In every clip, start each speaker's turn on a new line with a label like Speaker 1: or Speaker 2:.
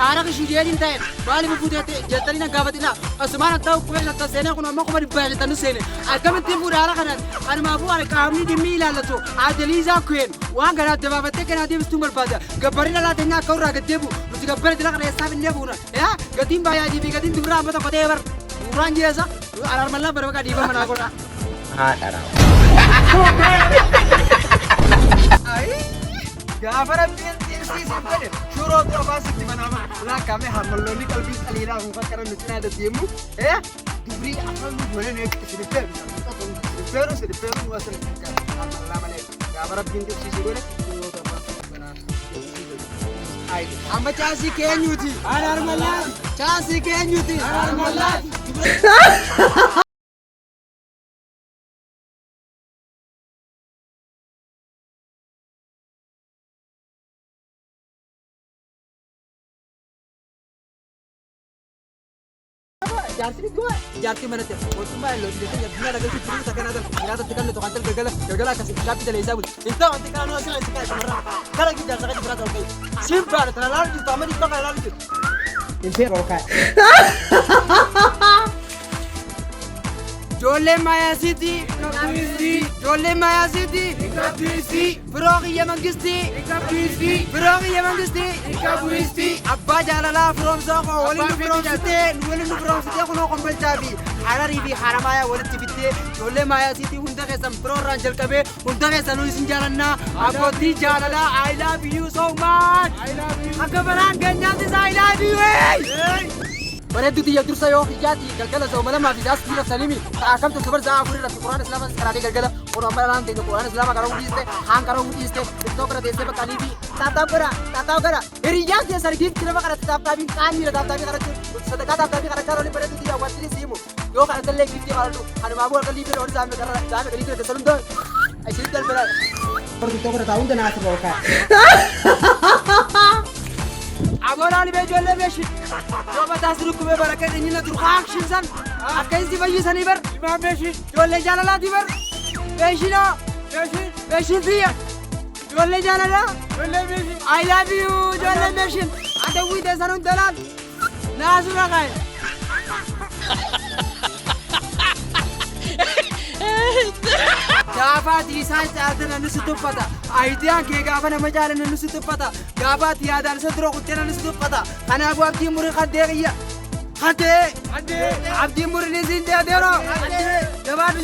Speaker 1: kaara kishiyeen ta'e maali bufuutee jettanii nagaafatina asumaan ta'u kubeessa taseenee kun amma kuma dhibbaa jettanii seene akkamitti fuudhaala kanaan anumaafuu ani qaamni dhimmi ilaallatu aadeliisaa keen waan garaaf dabaabattee kanaa deebistuu barbaada gabbarina laatenyaa akka irraa gaddeebu nuti gabbara dila kana eessaaf hin deebuuna gatiin baay'aatii fi gatiin duraa amma tokko ta'ee bar duraan jeessa araarmallaan bara bakka dhiiba manaa godha. Gaafa rabbiin xiirsiisiin fedhe shuroo dura baasitti manama laakkaamee harmalloonni qalbii qaliilaa kun fakkara nuti naada deemu dubrii afaan nu goleen sirifeeru nu wasan harmallaa malee gaafa rabbiin xiirsiisii godhe shuroo dura baasitti manama amma chaasii keenyuuti harmallaa chaasii keenyuuti harmallaa jaartii manatti mootummaa illee hojjetee addunyaa dhagaa jiru takkan aadan nyaata itti kallee tokko galgala akkasii shaappi jalee isaa buli hin ta'u wanti kaanuu asirra itti kaa'e shamarran kala gi jaarsa kan jiraatu ta'u simbaadha tana laalu jirtu amma dhiibbaa kana laalu jirtu. Intee roolkaa. Ijoollee Mayaasiiti. Ijoollee Mayaasiiti. Firooqiyya Mangistii. Firooqiyya Mangistii. Abbaa jaalalaa firoomsaa koo waliin nu firoomsitee kunoo qombalchaa fi hararii fi haramaayaa walitti fittee ijoollee Mayaasiiti hunda keessan firoorraan jalqabee hunda keessanuu isin jaalannaa abbootii jaalalaa I love you so much. Akka baraan geenyaattis I love you. Bareedduu xiyya dursa yoo hiyyaati galgala sooma lamaa fi jaas kiilaf salimi akkamtu sabar zaa afurii irratti quraan islaama karaadee galgala kun amma laan ta'e quraan islaama karoo dhiiste haan karoo dhiiste ittoo kana teessee bakka aliifi taataaf gara hiriyyaan keessan giifti nama kanatti taaftaabiin qaamiidha taaftaabii kanatti sadaqaa taaftaabii kana karooli bareedduu xiyya wanti siimu yoo kana tallee giiftii qaladhu hanumaafuu akka liifii dhoon saame galiifi irratti salum ta'e isinitti dalbala. Ittoo kana taa'uun danaa asirra olkaa. Amooraan ijoollee meeshin yoo mataa sirukkumee barakee dhinyina dur haakshin san akka itti fayyisanii bar imaan meeshin ijoollee jaalalaati bar meeshin xiyya ijoollee jaalalaa I love you ijoollee meeshin adawwii teessan hundalaan naasura qae. Gaafaati isaan caaltana nusi tuffata aayidiyaan kee gaafa nama jaalana nusi tuffata gaafaati yaadaan isa dura qutteena nusi tuffata kanaafuu abdiin murii qaddee qiyya qaddee abdiin murii nisiin deedeero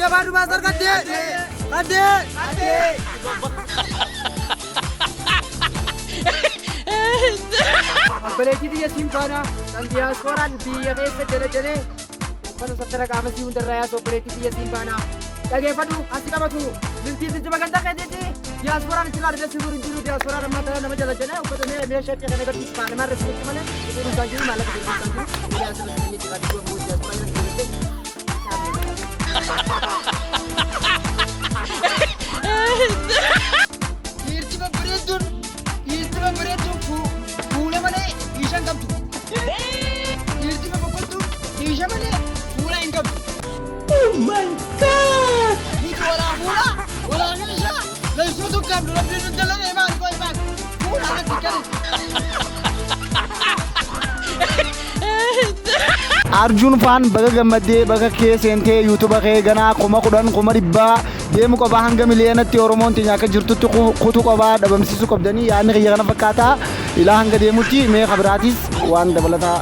Speaker 1: jabaadhu maasar qaddee Abbaleetii biyya Simbaanaa kan diyaaspooraan biyya keessa jala uffata sattara qaamasi hundarraa yaasa abbaleetii biyya Simbaanaa. Dhaggeeffadhu asii qabatu miltii magantaa keetiiti diyaaspooraan itti ilaalu dheessuu hin jiru diyaaspooraan ammaa ta'an nama jala jala uffata meeshaa itti kan agarsiisu paanamaa irratti sitti malee itti isaan jiru maallaqa itti isaan jiru diyaaspooraan itti itti itti bu'u diyaaspooraan itti babbareedduun fuula malee dhiishan qabdu dhiirti babbareedduun dhiisha malee fuula hin qabdu. Oh my God! Wala nisha. Laisuu tukkaam durabdii nu dalane maal koi baak. Fuula irratti kale.
Speaker 2: Arjun Fan baga gammadee baga kee seentee yuutuuba kee ganaa 10,000 deemu qaba hanga miliyoonatti Oromoon teenya akka jirtutti kutu qaba dhabamsiisuu qabdanii yaadni kiyya kana fakkaataa ilaa hanga deemutti mee kabiraatis waan dabalataa.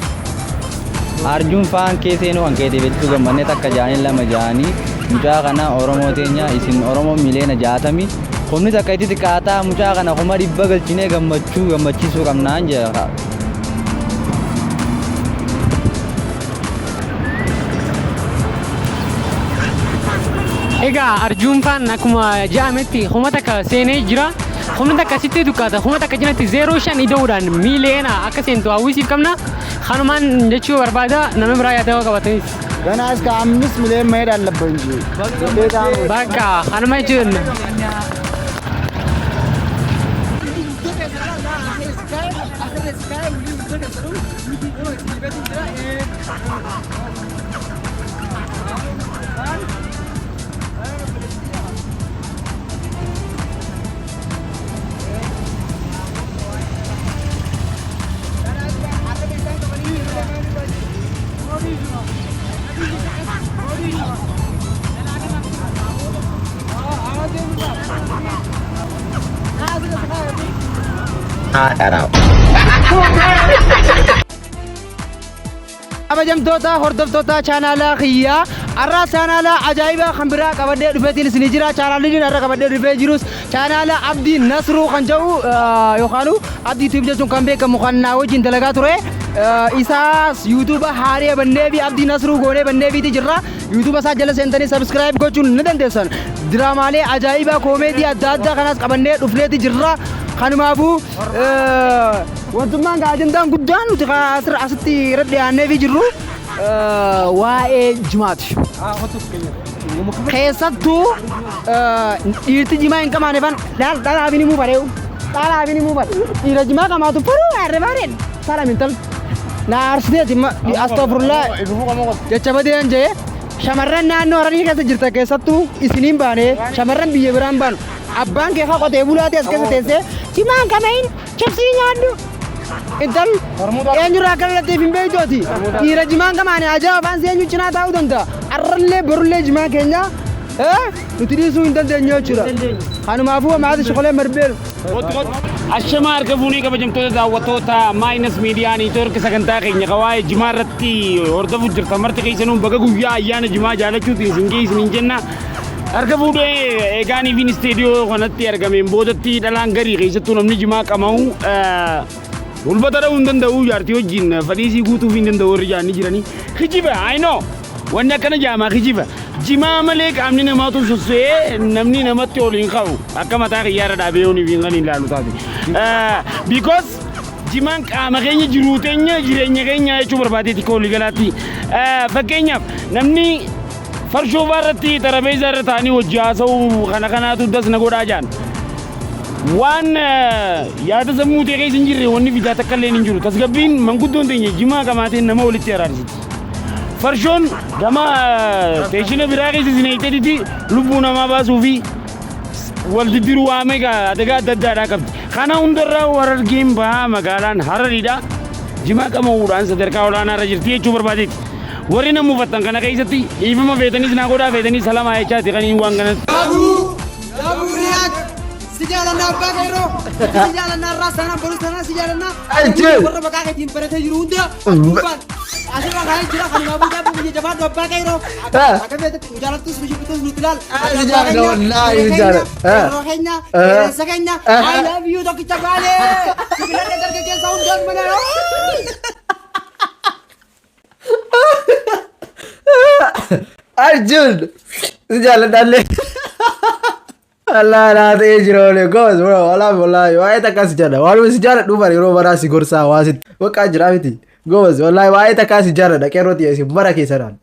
Speaker 3: Arjun Fan kee seenuu kan keetii beektu gammannee takka jaanii lama jaanii mucaa kana Oromoo teenya isin Oromoo miliyoona 60 humni takka itti xiqqaataa mucaa kana 100 galchinee gammachiisuu qabnaan jedha.
Speaker 4: Egaa Arjun Fan akkuma jedhametti humna takka seenee jira. Humna takka sitti dukkaata. Humna takka jinatti 05 ida'uudhaan miliyoona akka seentu hawwisiif qabna. Kanumaan jechuu barbaada nama biraa yaadama qabatanis.
Speaker 2: Ganaas ka 5 miliyoon maayii dhallabba hin jiru.
Speaker 4: Bakka kanuma jechuun.
Speaker 5: haadharaaf.
Speaker 2: Kabajamtoota hordoftoota chaanaalaa kiyyaa har'a chaanaalaa ajaa'ibaa kan biraa qabadhee dhufeetiin isin jira. Chaanaaliin har'a qabadhee dhufee jirus chaanaala Abdii Nasruu kan jedhu yookaan Abdii Tiib jechuun kan beekamu kan naa wajjin dalagaa ture. Isaas yuutuuba haaree bannee fi Abdii Nasruu goonee bannee fi jirra. Yuutuuba isaa jala seentanii sabskiraayib gochuun ni dandeessan. Diraamaalee ajaa'ibaa koomeedii adda addaa kanas qabannee dhufneeti jirra. Kanumaafuu wantummaan ajandaan guddaan nuti asitti irra dhiyaannee fi jirru waa'ee jimaati. Keessattuu dhiirti jimaa hin qabaaneefan dhalaaf ni muufadhe. Dhalaaf ni muufadhe. Dhiira jimaa qamaatu furuu harree baareen. Saala mintal. Naarsineeti astagfirullaa jecha badeen jee shamarran naannoo Harargee keessa jirta keessattuu isiniin baane shamarran biyya biraan baanu. Abbaan kee haa qotee bulaatee as keessa teessee jimaan kamain chipsii nyaadhu. Intal eenyurraa akka dhalatteef hin beektooti. Dhiira jimaan kamaane ajaa'ibaan seenyu cinaa taa'uu danda'a. Arrallee borullee jimaa keenya nuti dhiisuu hin dandeenyu jechuudha. Kanumaafuu maatii shokolee marbeelu.
Speaker 6: Ashama harka fuunii kabajamtoota daawwattoota Maayinas Miidiyaa Neetwoork sagantaa keenya qawaa'ee jimaa irratti hordofuuf jirtan marti keessanuu baga guyyaa ayyaana jimaa jaalachuutiin isin geessin hin jenna. Harka fuudhee eegaanii fi isteediyoo kanatti argameen boodatti dhalaan garii keessattuu namni jimaa qamaa'u ulbata dha'uu hin danda'u jaartii wajjin fadhiisii guutuuf hin danda'u warri jaanni jiranii. Kijiba ayinoo wanni akkana jaamaa kijiba jimaa malee qaamni namaatu sossee namni namatti ol hin ka'u akka mataa kiyyaara dhaabee yoonii fi hin ilaalu taate. Because jimaan qaama keenya jiruu teenya jireenya keenya jechuu barbaadeeti koolii galaatti. Fakkeenyaaf namni farshoo irratti xarabeessa irra taa'anii hojii haasa'u kana kanaatu das na godhaa jaan. Waan yaada sammuu ta'e keessa hin jirre wanni fidaa takka illee hin jiru. Tasgabbiin manguddoon teenya jimaa qamaateen nama walitti araarsiti. Farshoon gama teeshina biraa keessa sineeyiteeti lubbuu namaa baasuu fi wal diddiruu waamee adagaa adda addaadhaa qabdi. Kana hundarraa Harargeen bahaa magaalaan Harariidha. Jimaa qamaa'uudhaan sadarkaa olaanaa irra jirti jechuu barbaadeeti. Warri nama uffattan kana keessatti dhiifama feetanis naa godhaa feetanis salamaa jechaati kan hin waan kanatti.
Speaker 1: Daabuu riyaak si jaalannaa abbaa keeroo si jaalannaa irraa sanaa borus sanaa si jaalannaa warra maqaa keetiin baratee jiru hunda dubbaan asirraa kaa'ee jira kanumaafuu daabuu biyya jabaatu abbaa keeroo akka feetetti jaalattus nu jibbitus nuti ilaal
Speaker 5: Si jaalladha wallaahi si jaalladha.
Speaker 1: yeroo keenya qeerransa keenya I love you tokkicha baalee sibiiladhee dargaggeessa hundaan mana
Speaker 5: Arjun si jaalladhallee. Allah naa ta'ee jira olee goos bro wallaahi waa'ee takkaa si jaalladha waanuma si jaalladhu bara yeroo baraa si gorsaa waasitti bakka jira miti goos wallaahi waa'ee takkaa si jaalladha qeerroo ta'e isin bara keessadhaan.